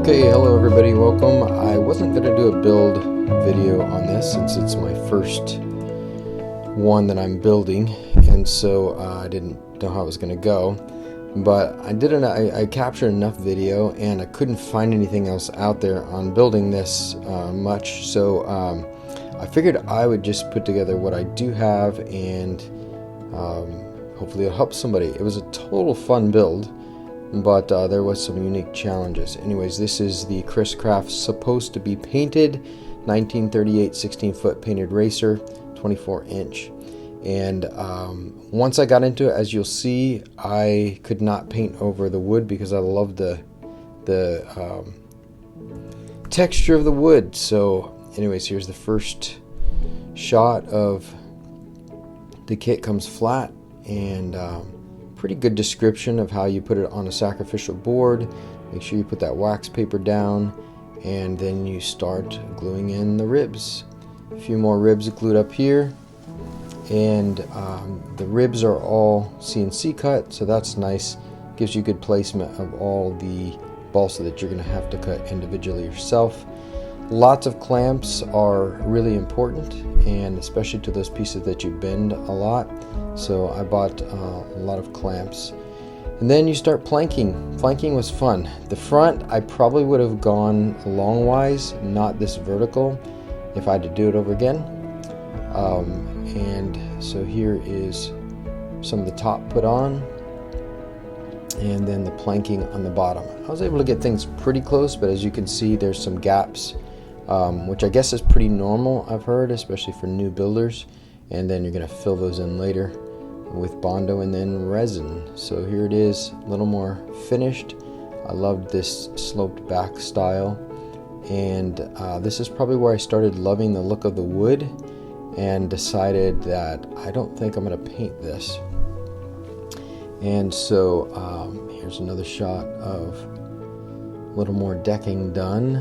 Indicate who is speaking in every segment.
Speaker 1: Okay, hello everybody, welcome. I wasn't going to do a build video on this since it's my first one that I'm building, and so I didn't know how it was going to go, but I captured enough video and I couldn't find anything else out there on building this much, so I figured I would just put together what I do have, and hopefully it'll help somebody. It was a total fun build, but there was some unique challenges. Anyways, this is the Chris Craft supposed to be painted 1938 16-foot painted racer, 24-inch. And once I got into it, as you'll see, I could not paint over the wood because I love the texture of the wood. So anyways, here's the first shot of the kit. Comes flat, and pretty good description of how you put it on a sacrificial board. Make sure you put that wax paper down, and then you start gluing in the ribs. A few more ribs glued up here, and the ribs are all CNC cut, so that's nice. Gives you good placement of all the balsa that you're going to have to cut individually yourself. Lots of clamps are really important, and especially to those pieces that you bend a lot. So I bought a lot of clamps. And then you start planking. Planking was fun. The front, I probably would have gone longwise, not this vertical, if I had to do it over again. And so here is some of the top put on, and then the planking on the bottom. I was able to get things pretty close, but as you can see, there's some gaps, which I guess is pretty normal, I've heard, especially for new builders. And then you're going to fill those in later with Bondo and then resin. So here it is, a little more finished. I loved this sloped back style, and this is probably where I started loving the look of the wood and decided that I don't think I'm going to paint this. And so here's another shot of a little more decking done,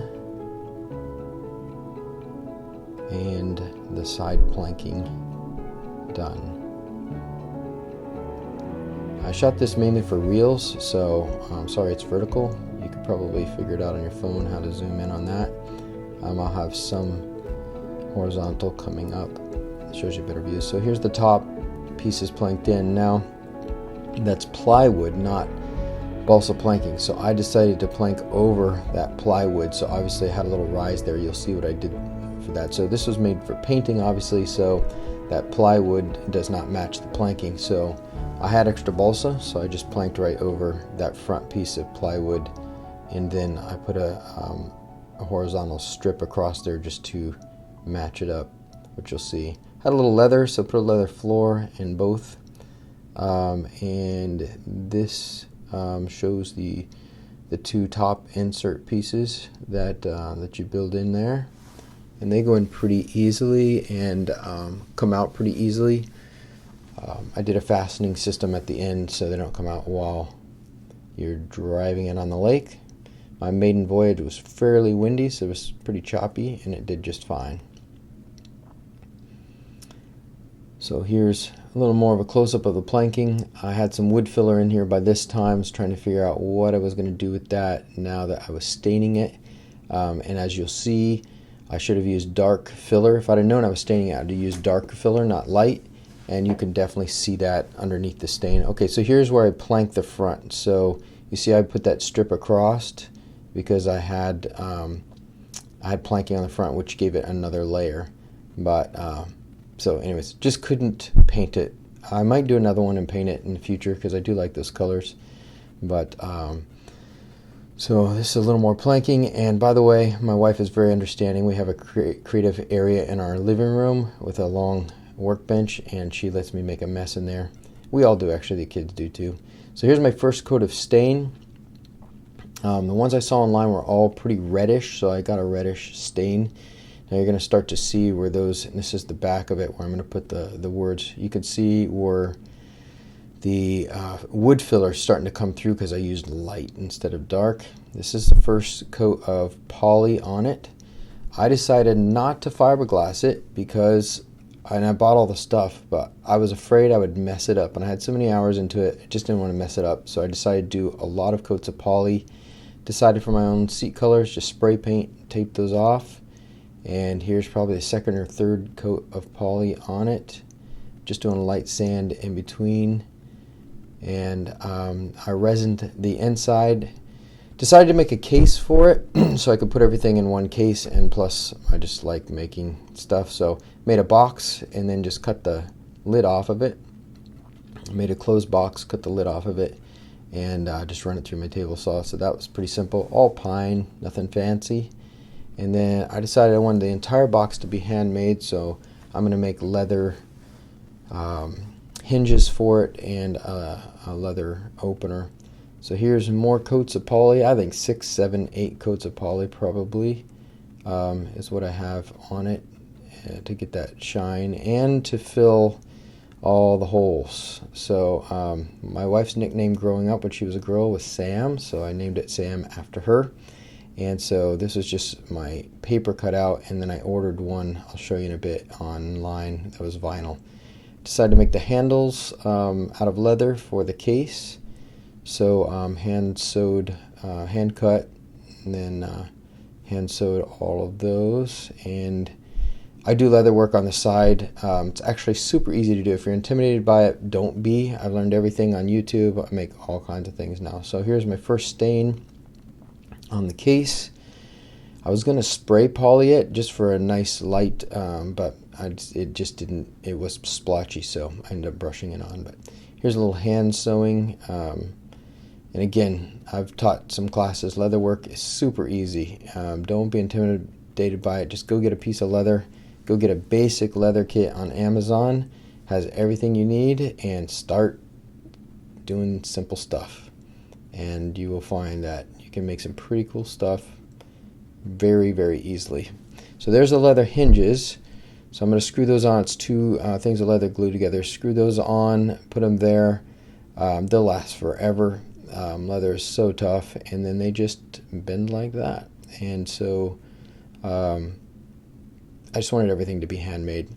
Speaker 1: and the side planking done. I shot this mainly for reels, so I'm sorry it's vertical. You could probably figure it out on your phone how to zoom in on that. I'll have some horizontal coming up. It shows you better views. So here's the top pieces planked in. Now that's plywood, not balsa planking, so I decided to plank over that plywood. So obviously I had a little rise there. You'll see what I did for that. So this was made for painting, obviously, so that plywood does not match the planking. So I had extra balsa, so I just planked right over that front piece of plywood, and then I put a horizontal strip across there just to match it up, which you'll see. Had a little leather, so put a leather floor in both, and this shows the two top insert pieces that you build in there, and they go in pretty easily and come out pretty easily. I did a fastening system at the end so they don't come out while you're driving it on the lake. My maiden voyage was fairly windy, so it was pretty choppy, and it did just fine. So here's a little more of a close-up of the planking. I had some wood filler in here by this time. I was trying to figure out what I was going to do with that now that I was staining it. And as you'll see, I should have used dark filler. If I'd have known I was staining it, I'd have used dark filler, not light. And you can definitely see that underneath the stain. Okay, so here's where I planked the front. So you see I put that strip across because I had planking on the front, which gave it another layer. But so anyways, just couldn't paint it. I might do another one and paint it in the future because I do like those colors. But so this is a little more planking. And by the way, my wife is very understanding. We have a creative area in our living room with a long workbench, and she lets me make a mess in there. We all do, actually. The kids do too. So here's my first coat of stain. The ones I saw online were all pretty reddish, so I got a reddish stain. Now you're going to start to see where those, and this is the back of it where I'm going to put the words. You can see where the wood filler is starting to come through because I used light instead of dark. This is the first coat of poly on it. I decided not to fiberglass it because, and I bought all the stuff, but I was afraid I would mess it up, and I had so many hours into it, I just didn't want to mess it up. So I decided to do a lot of coats of poly. Decided for my own seat colors, just spray paint, tape those off. And here's probably the second or third coat of poly on it. Just doing a light sand in between. And I resined the inside. Decided to make a case for it so I could put everything in one case, and plus I just like making stuff. So made a box and then just cut the lid off of it. Made a closed box, cut the lid off of it, and just run it through my table saw. So that was pretty simple. All pine, nothing fancy. And then I decided I wanted the entire box to be handmade, so I'm going to make leather hinges for it and a leather opener. So here's more coats of poly. I think 6, 7, 8 coats of poly probably is what I have on it to get that shine and to fill all the holes. So my wife's nickname growing up when she was a girl was Sam, so I named it Sam after her. And so this is just my paper cut out, and then I ordered one, I'll show you in a bit, online that was vinyl. Decided to make the handles out of leather for the case. So hand sewed, hand cut, and then hand sewed all of those. And I do leather work on the side. It's actually super easy to do. If you're intimidated by it, don't be. I've learned everything on YouTube. I make all kinds of things now. So here's my first stain on the case. I was going to spray poly it just for a nice light, but it just didn't, it was splotchy, so I ended up brushing it on. But here's a little hand sewing. And again, I've taught some classes. Leather work is super easy. Don't be intimidated by it. Just go get a piece of leather. Go get a basic leather kit on Amazon. Has everything you need, and start doing simple stuff. And you will find that you can make some pretty cool stuff very, very easily. So there's the leather hinges. So I'm going to screw those on. It's two things of leather glued together. Screw those on, put them there. They'll last forever. Leather is so tough, and then they just bend like that. And so I just wanted everything to be handmade.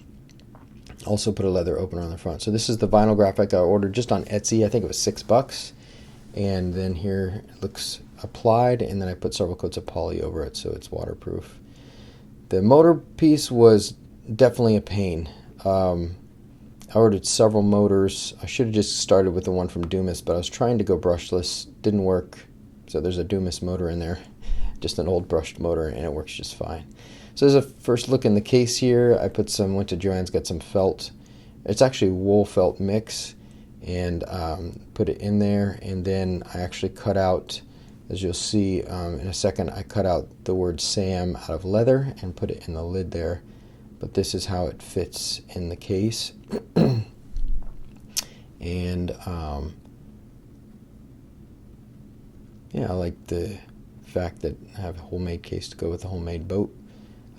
Speaker 1: Also put a leather opener on the front. So this is the vinyl graphic I ordered just on Etsy. I think it was $6. And then here it looks applied, and then I put several coats of poly over it so it's waterproof. The motor piece was definitely a pain. I ordered several motors. I should have just started with the one from Dumas, but I was trying to go brushless. Didn't work. So there's a Dumas motor in there, just an old brushed motor, and it works just fine. So there's a first look in the case here. I put some, went to Joann's, got some felt. It's actually wool felt mix, and put it in there. And then I actually cut out, as you'll see in a second, I cut out the word Sam out of leather and put it in the lid there. But this is how it fits in the case. And yeah, I like the fact that I have a homemade case to go with the homemade boat.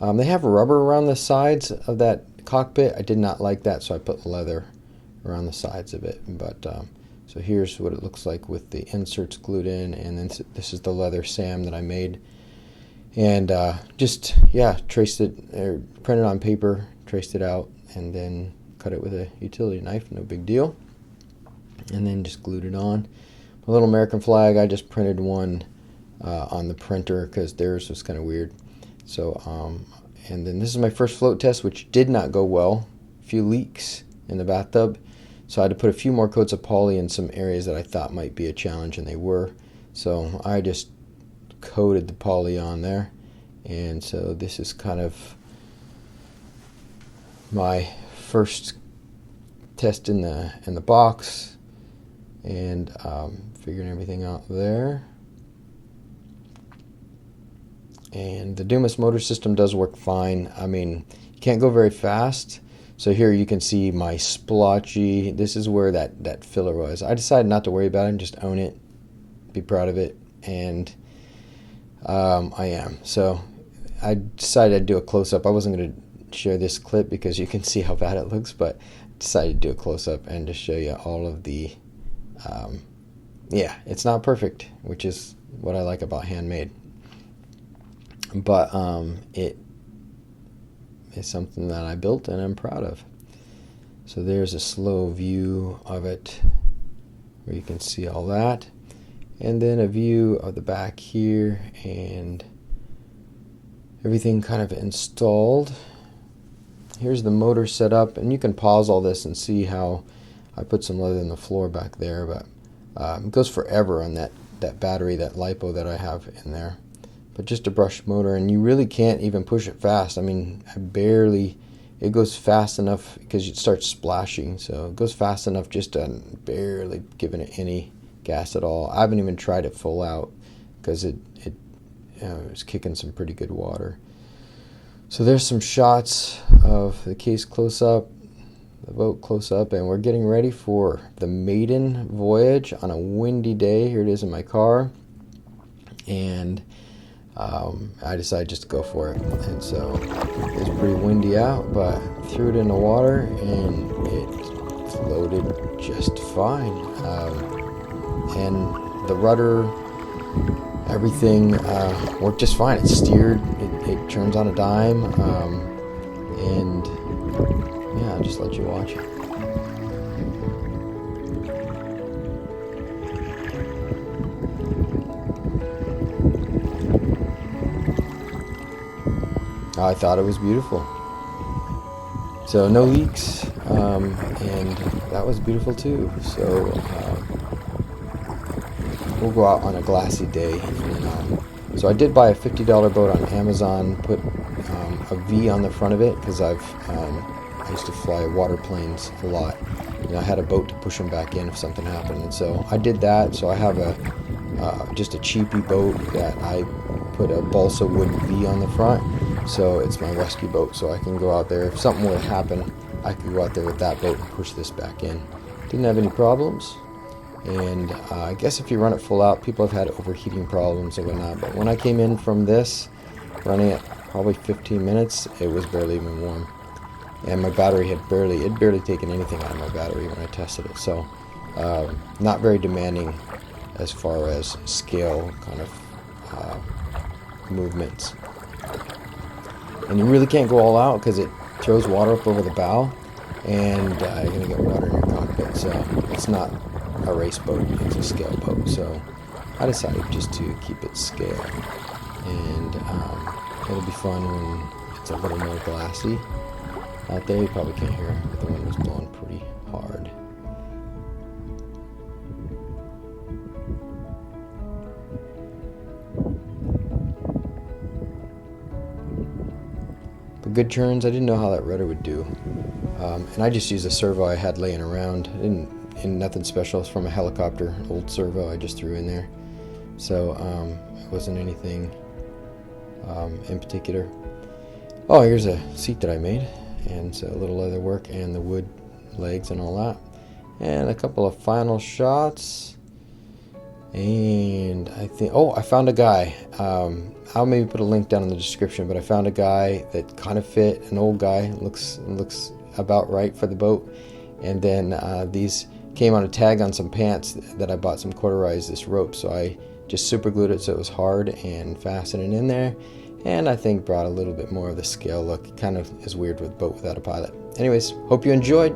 Speaker 1: They have rubber around the sides of that cockpit. I did not like that, so I put leather around the sides of it. But so here's what it looks like with the inserts glued in, and then this is the leather Sam that I made. And just, yeah, traced it, or printed on paper, traced it out, and then cut it with a utility knife, no big deal. And then just glued it on. My little American flag, I just printed one on the printer because theirs was kind of weird. So, and then this is my first float test, which did not go well. A few leaks in the bathtub. So I had to put a few more coats of poly in some areas that I thought might be a challenge, and they were. So I just coated the poly on there. And so this is kind of my first test in the box, and figuring everything out there. And the Dumas motor system does work fine. I mean, you can't go very fast, So here you can see my splotchy, this is where that filler was. I decided not to worry about it and just own it, be proud of it, and I am. So I decided I'd do a close-up. I wasn't going to share this clip because you can see how bad it looks, but decided to do a close-up and just show you all of the, yeah, it's not perfect, which is what I like about handmade. But it is something that I built and I'm proud of. So there's a slow view of it where you can see all that. And then a view of the back here and everything kind of installed. Here's the motor set up, and you can pause all this and see how I put some leather in the floor back there, but it goes forever on that battery, that LiPo that I have in there. But just a brush motor, and you really can't even push it fast. I mean, it goes fast enough because it starts splashing, so it goes fast enough just to barely giving it any gas at all. I haven't even tried it full out because it was kicking some pretty good water. So there's some shots of the case close up, the boat close up, and we're getting ready for the maiden voyage on a windy day. Here it is in my car, and I decided just to go for it. And so it was pretty windy out, but threw it in the water and it floated just fine. And the rudder, everything worked just fine. It steered, it turns on a dime, and yeah, I'll just let you watch it. I thought it was beautiful. So no leaks, and that was beautiful too. So we'll go out on a glassy day. So I did buy a $50 boat on Amazon, put a V on the front of it because I used to fly water planes a lot. And I had a boat to push them back in if something happened, and so I did that. So I have just a cheapy boat that I put a balsa wood V on the front. So it's my rescue boat, so I can go out there. If something were to happen, I could go out there with that boat and push this back in. Didn't have any problems. And I guess if you run it full out, people have had overheating problems and whatnot. But when I came in from this, running it probably 15 minutes, it was barely even warm. And my battery had barely taken anything out of my battery when I tested it. So not very demanding as far as scale kind of movements. And you really can't go all out because it throws water up over the bow, and you're going to get water in your cockpit. So it's not a race boat, it's a scale boat. So I decided just to keep it scale. And it'll be fun when it's a little more glassy out there. You probably can't hear it, but the wind was blowing pretty hard. But good turns. I didn't know how that rudder would do. And I just used a servo I had laying around. And nothing special. It's from a helicopter, old servo I just threw in there. So it wasn't anything in particular. Oh, here's a seat that I made. And so a little leather work and the wood legs and all that. And a couple of final shots. And I think, I found a guy. I'll maybe put a link down in the description, but I found a guy that kind of fit, an old guy, looks about right for the boat. And then these came on a tag on some pants that I bought some corduroys, this rope, so I just super glued it so it was hard and fastened it in there. And I think brought a little bit more of the scale look. Kind of is weird with a boat without a pilot. Anyways, hope you enjoyed.